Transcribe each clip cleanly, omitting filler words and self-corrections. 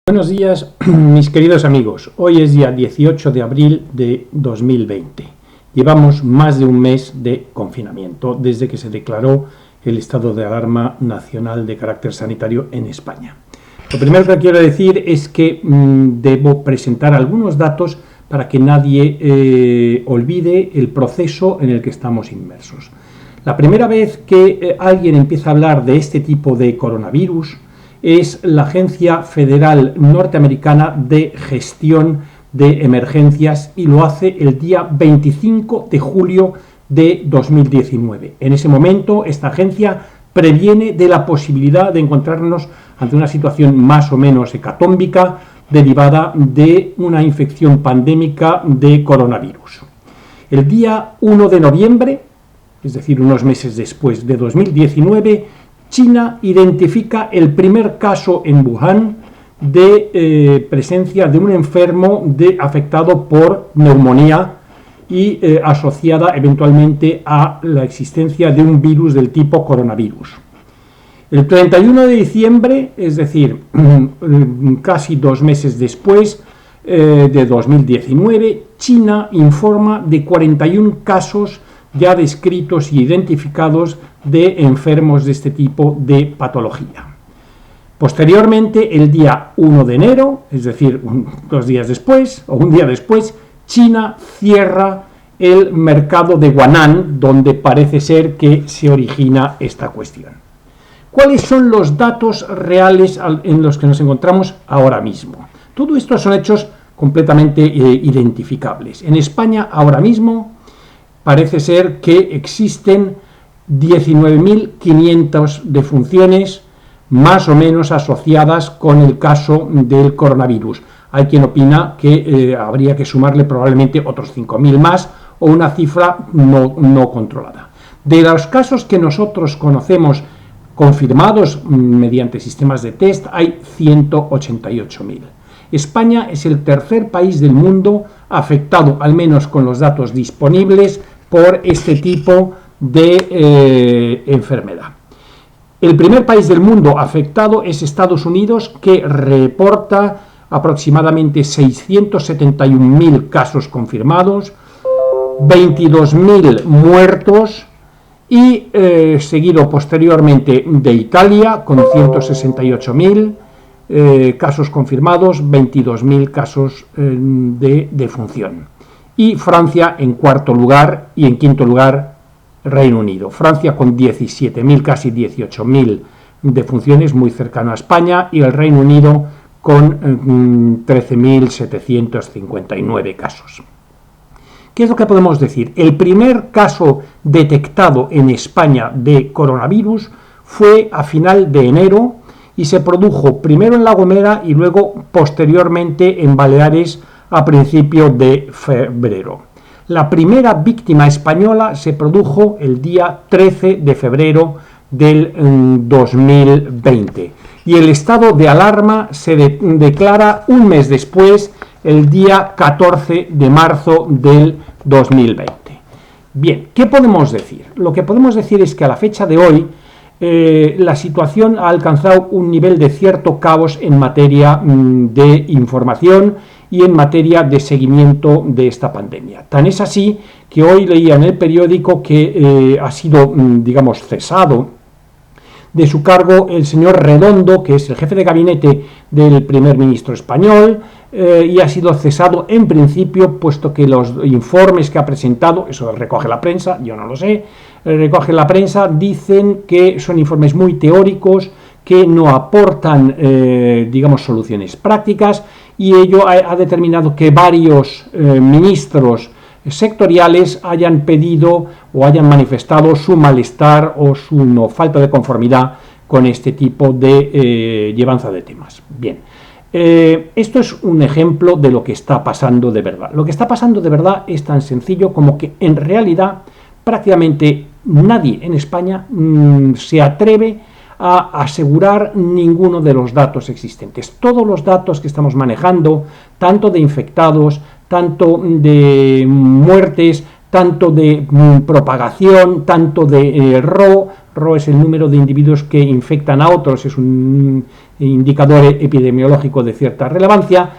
Buenos días, mis queridos amigos. Hoy es día 18 de abril de 2020. Llevamos más de un mes de confinamiento desde que se declaró el estado de alarma nacional de carácter sanitario en España. Lo primero que quiero decir es que debo presentar algunos datos para que nadie olvide el proceso en el que estamos inmersos. La primera vez que alguien empieza a hablar de este tipo de coronavirus es la Agencia Federal Norteamericana de Gestión de Emergencias y lo hace el día 25 de julio de 2019. En ese momento, esta agencia previene de la posibilidad de encontrarnos ante una situación más o menos hecatómbica derivada de una infección pandémica de coronavirus. El día 1 de noviembre, es decir, unos meses después de 2019, China identifica el primer caso en Wuhan de presencia de un enfermo afectado por neumonía y asociada eventualmente a la existencia de un virus del tipo coronavirus. El 31 de diciembre, es decir, casi 2 meses después de 2019, China informa de 41 casos ya descritos y identificados de enfermos de este tipo de patología. Posteriormente, el día 1 de enero, es decir, 2 días después, o un día después, China cierra el mercado de Guanan, donde parece ser que se origina esta cuestión. ¿Cuáles son los datos reales en los que nos encontramos ahora mismo? Todo esto son hechos completamente identificables. En España, ahora mismo, parece ser que existen 19.500 defunciones más o menos asociadas con el caso del coronavirus. Hay quien opina que habría que sumarle probablemente otros 5.000 más o una cifra no controlada. De los casos que nosotros conocemos confirmados mediante sistemas de test hay 188.000. España es el tercer país del mundo afectado, al menos con los datos disponibles, por este tipo de enfermedad. El primer país del mundo afectado es Estados Unidos, que reporta aproximadamente 671.000 casos confirmados, 22.000 muertos y seguido posteriormente de Italia con 168.000 casos confirmados, 22.000 casos de defunción. Y Francia en cuarto lugar y en quinto lugar Reino Unido. Francia con 17.000, casi 18.000 defunciones, muy cercano a España, y el Reino Unido con 13.759 casos. ¿Qué es lo que podemos decir? El primer caso detectado en España de coronavirus fue a final de enero y se produjo primero en La Gomera y luego posteriormente en Baleares a principios de febrero. La primera víctima española se produjo el día 13 de febrero del 2020 y el estado de alarma se declara un mes después, el día 14 de marzo del 2020. Bien, ¿qué podemos decir? Lo que podemos decir es que a la fecha de hoy la situación ha alcanzado un nivel de cierto caos en materia de información y en materia de seguimiento de esta pandemia. Tan es así que hoy leía en el periódico que ha sido, digamos, cesado de su cargo el señor Redondo, que es el jefe de gabinete del primer ministro español, y ha sido cesado en principio, puesto que los informes que ha presentado, eso recoge la prensa, yo no lo sé, recoge la prensa, dicen que son informes muy teóricos, que no aportan, digamos, soluciones prácticas, y ello ha determinado que varios ministros sectoriales hayan pedido o hayan manifestado su malestar o su falta de conformidad con este tipo de llevanza de temas. Bien, esto es un ejemplo de lo que está pasando de verdad. Lo que está pasando de verdad es tan sencillo como que en realidad prácticamente nadie en España se atreve a asegurar ninguno de los datos existentes. Todos los datos que estamos manejando, tanto de infectados, tanto de muertes, tanto de propagación, tanto de Rho es el número de individuos que infectan a otros, es un indicador epidemiológico de cierta relevancia.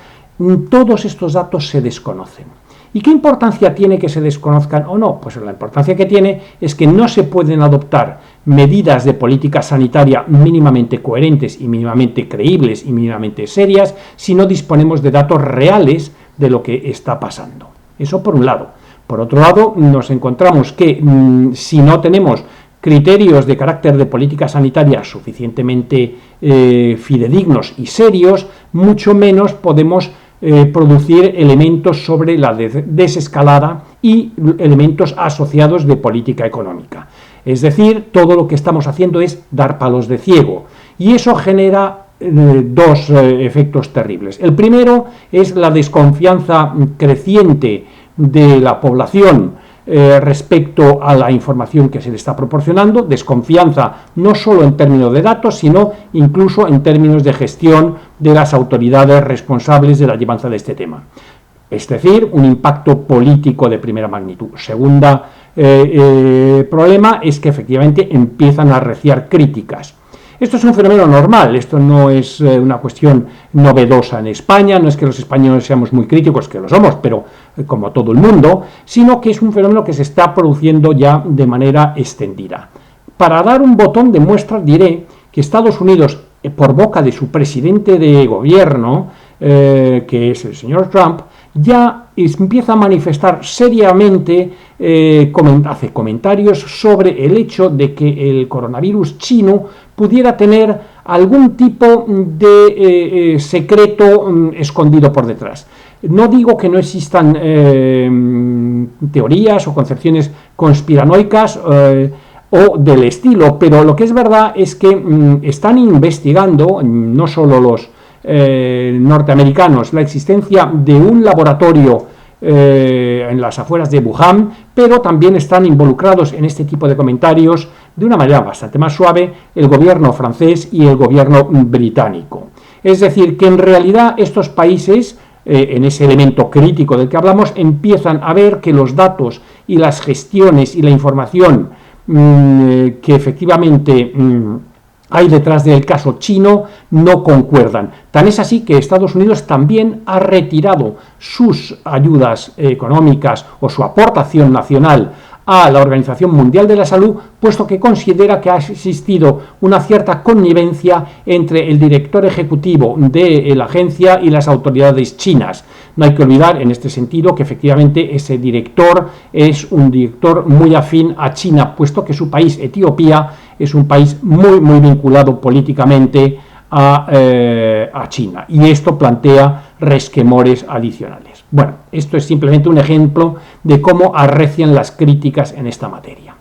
Todos estos datos se desconocen. ¿Y qué importancia tiene que se desconozcan o no? Pues la importancia que tiene es que no se pueden adoptar medidas de política sanitaria mínimamente coherentes y mínimamente creíbles y mínimamente serias si no disponemos de datos reales de lo que está pasando. Eso por un lado. Por otro lado, nos encontramos que si no tenemos criterios de carácter de política sanitaria suficientemente fidedignos y serios, mucho menos podemos producir elementos sobre la desescalada y elementos asociados de política económica. Es decir, todo lo que estamos haciendo es dar palos de ciego, y eso genera dos efectos terribles. El primero es la desconfianza creciente de la población respecto a la información que se le está proporcionando, desconfianza no solo en términos de datos, sino incluso en términos de gestión de las autoridades responsables de la llevanza de este tema. Es decir, un impacto político de primera magnitud. Segundo problema es que efectivamente empiezan a arreciar críticas. Esto es un fenómeno normal, esto no es una cuestión novedosa en España, no es que los españoles seamos muy críticos, que lo somos, pero como todo el mundo, sino que es un fenómeno que se está produciendo ya de manera extendida. Para dar un botón de muestra diré que Estados Unidos, por boca de su presidente de gobierno, que es el señor Trump, ya empieza a manifestar seriamente, hace comentarios sobre el hecho de que el coronavirus chino pudiera tener algún tipo de secreto escondido por detrás. No digo que no existan teorías o concepciones conspiranoicas o del estilo, pero lo que es verdad es que están investigando, no solo los norteamericanos, la existencia de un laboratorio en las afueras de Wuhan, pero también están involucrados en este tipo de comentarios de una manera bastante más suave el gobierno francés y el gobierno británico. Es decir, que en realidad estos países, en ese elemento crítico del que hablamos, empiezan a ver que los datos y las gestiones y la información que efectivamente hay detrás del caso chino no concuerdan. Tan es así que Estados Unidos también ha retirado sus ayudas económicas o su aportación nacional a la Organización Mundial de la Salud, puesto que considera que ha existido una cierta connivencia entre el director ejecutivo de la agencia y las autoridades chinas. No hay que olvidar en este sentido que efectivamente ese director es un director muy afín a China, puesto que su país, Etiopía, es un país muy vinculado políticamente a China, y esto plantea resquemores adicionales. Bueno, esto es simplemente un ejemplo de cómo arrecian las críticas en esta materia.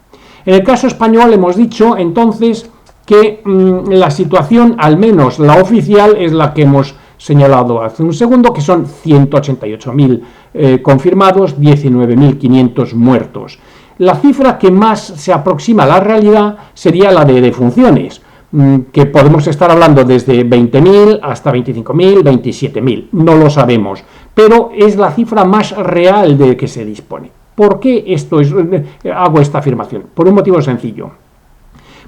En el caso español hemos dicho entonces que la situación, al menos la oficial, es la que hemos señalado hace un segundo, que son 188.000 confirmados, 19.500 muertos. La cifra que más se aproxima a la realidad sería la de defunciones, que podemos estar hablando desde 20.000 hasta 25.000, 27.000, no lo sabemos, pero es la cifra más real de que se dispone. ¿Por qué hago esta afirmación? Por un motivo sencillo.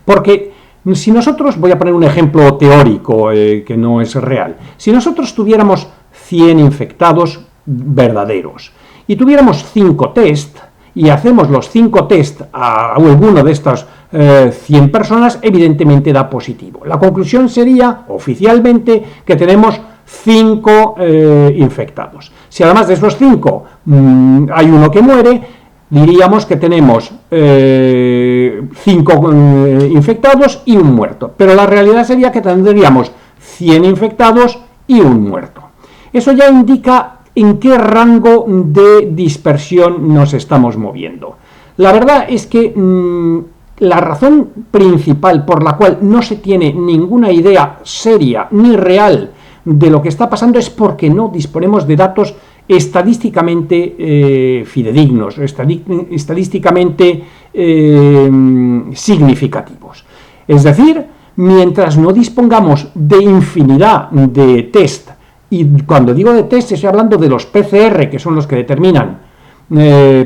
Porque si nosotros, voy a poner un ejemplo teórico que no es real, si nosotros tuviéramos 100 infectados verdaderos y tuviéramos 5 test, y hacemos los 5 test a alguno de estas 100 personas, evidentemente da positivo. La conclusión sería, oficialmente, que tenemos 5 infectados. Si además de esos 5 hay uno que muere, diríamos que tenemos 5 infectados y un muerto. Pero la realidad sería que tendríamos 100 infectados y un muerto. Eso ya indica en qué rango de dispersión nos estamos moviendo. La verdad es que la razón principal por la cual no se tiene ninguna idea seria ni real de lo que está pasando es porque no disponemos de datos estadísticamente fidedignos, estadísticamente significativos. Es decir, mientras no dispongamos de infinidad de test, y cuando digo de test estoy hablando de los PCR, que son los que determinan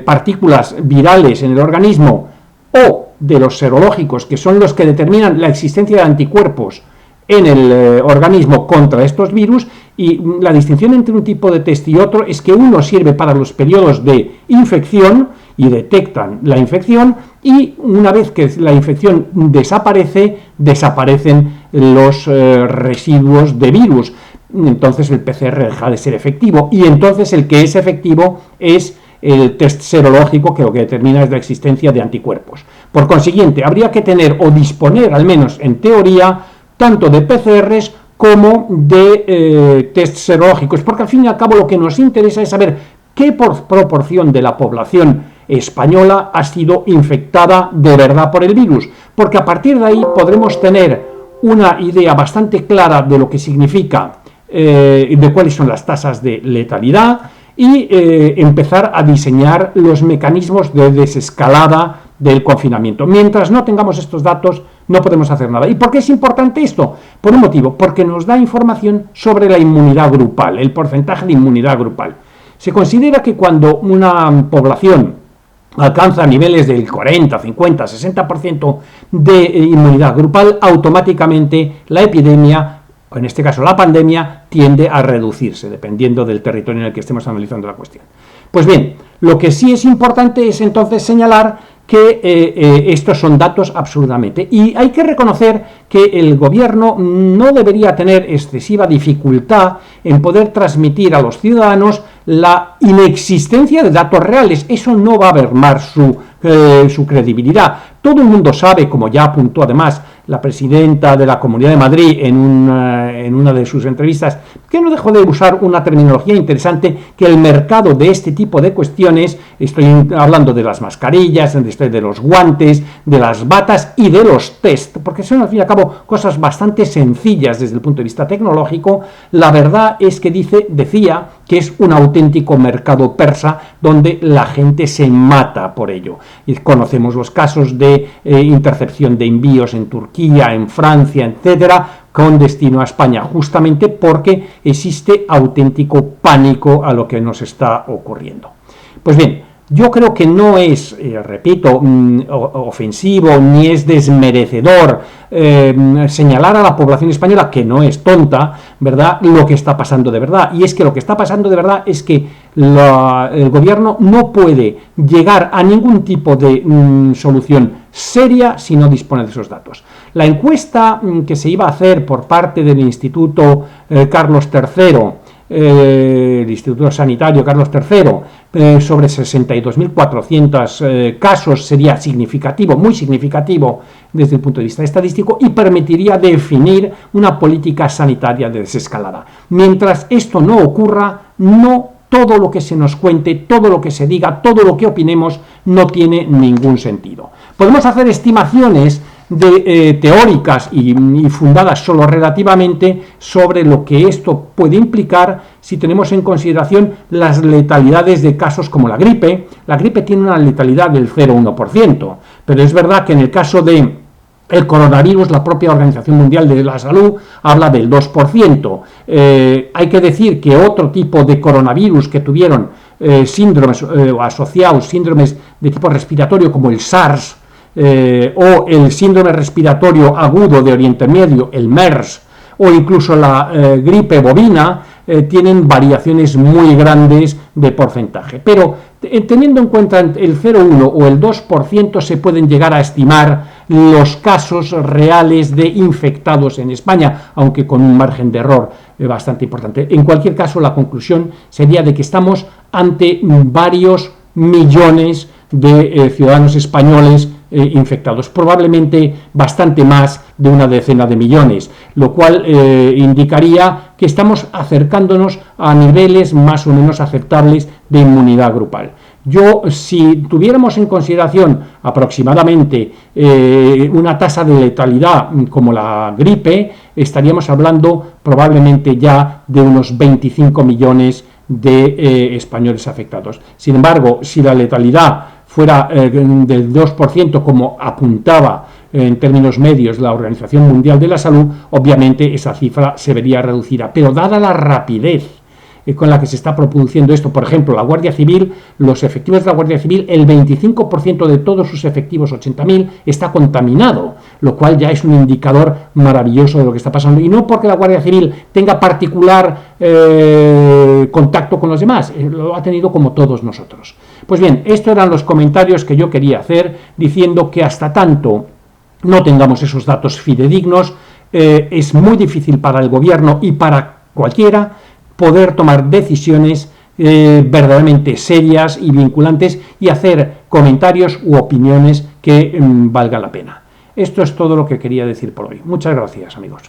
partículas virales en el organismo, o de los serológicos, que son los que determinan la existencia de anticuerpos en el organismo contra estos virus, y la distinción entre un tipo de test y otro es que uno sirve para los periodos de infección y detectan la infección, y una vez que la infección desaparece, desaparecen los residuos de virus. Entonces el PCR deja de ser efectivo, y entonces el que es efectivo es el test serológico, que lo que determina es la existencia de anticuerpos. Por consiguiente, habría que tener o disponer, al menos en teoría, tanto de PCRs como de test serológicos, porque al fin y al cabo lo que nos interesa es saber qué proporción de la población española ha sido infectada de verdad por el virus, porque a partir de ahí podremos tener una idea bastante clara de lo que significa, de cuáles son las tasas de letalidad, y empezar a diseñar los mecanismos de desescalada del confinamiento. Mientras no tengamos estos datos, no podemos hacer nada. ¿Y por qué es importante esto? Por un motivo, porque nos da información sobre la inmunidad grupal, el porcentaje de inmunidad grupal. Se considera que cuando una población alcanza niveles del 40, 50, 60% de inmunidad grupal, automáticamente la epidemia, o en este caso la pandemia, tiende a reducirse, dependiendo del territorio en el que estemos analizando la cuestión. Pues bien, lo que sí es importante es entonces señalar que estos son datos absolutamente. Y hay que reconocer que el gobierno no debería tener excesiva dificultad en poder transmitir a los ciudadanos la inexistencia de datos reales. Eso no va a mermar su credibilidad. Todo el mundo sabe, como ya apuntó además la presidenta de la Comunidad de Madrid en una de sus entrevistas, que no dejó de usar una terminología interesante, que el mercado de este tipo de cuestiones, estoy hablando de las mascarillas, de los guantes, de las batas y de los test, porque son al fin y al cabo cosas bastante sencillas desde el punto de vista tecnológico. La verdad es que decía que es un auténtico mercado persa donde la gente se mata por ello. Y conocemos los casos de intercepción de envíos en Turquía, en Francia, etcétera, con destino a España, justamente porque existe auténtico pánico a lo que nos está ocurriendo. Pues bien, yo creo que no es, repito, ofensivo ni es desmerecedor señalar a la población española, que no es tonta, ¿verdad?, lo que está pasando de verdad. Y es que lo que está pasando de verdad es que el gobierno no puede llegar a ningún tipo de solución seria si no dispone de esos datos. La encuesta que se iba a hacer por parte del Instituto Carlos III, el Instituto Sanitario Carlos III, sobre 62.400 casos, sería significativo, muy significativo desde el punto de vista estadístico, y permitiría definir una política sanitaria de desescalada. Mientras esto no ocurra, todo lo que se nos cuente, todo lo que se diga, todo lo que opinemos, no tiene ningún sentido. Podemos hacer estimaciones teóricas y fundadas solo relativamente sobre lo que esto puede implicar si tenemos en consideración las letalidades de casos como la gripe. La gripe tiene una letalidad del 0,1%, pero es verdad que en el caso de el coronavirus, la propia Organización Mundial de la Salud habla del 2%. Hay que decir que otro tipo de coronavirus que tuvieron síndromes asociados, síndromes de tipo respiratorio como el SARS, o el síndrome respiratorio agudo de Oriente Medio, el MERS, o incluso la gripe bovina, tienen variaciones muy grandes de porcentaje. Pero teniendo en cuenta el 0,1 o el 2%, se pueden llegar a estimar los casos reales de infectados en España, aunque con un margen de error bastante importante. En cualquier caso, la conclusión sería de que estamos ante varios millones de ciudadanos españoles infectados, probablemente bastante más de una decena de millones, lo cual indicaría que estamos acercándonos a niveles más o menos aceptables de inmunidad grupal. Si tuviéramos en consideración aproximadamente una tasa de letalidad como la gripe, estaríamos hablando probablemente ya de unos 25 millones de españoles afectados. Sin embargo, si la letalidad fuera del 2%, como apuntaba en términos medios la Organización Mundial de la Salud, obviamente esa cifra se vería reducida. Pero dada la rapidez con la que se está produciendo esto. Por ejemplo, la Guardia Civil, los efectivos de la Guardia Civil, el 25% de todos sus efectivos, 80.000, está contaminado, lo cual ya es un indicador maravilloso de lo que está pasando. Y no porque la Guardia Civil tenga particular contacto con los demás, lo ha tenido como todos nosotros. Pues bien, estos eran los comentarios que yo quería hacer, diciendo que hasta tanto no tengamos esos datos fidedignos, es muy difícil para el gobierno y para cualquiera poder tomar decisiones verdaderamente serias y vinculantes y hacer comentarios u opiniones que valgan la pena. Esto es todo lo que quería decir por hoy. Muchas gracias, amigos.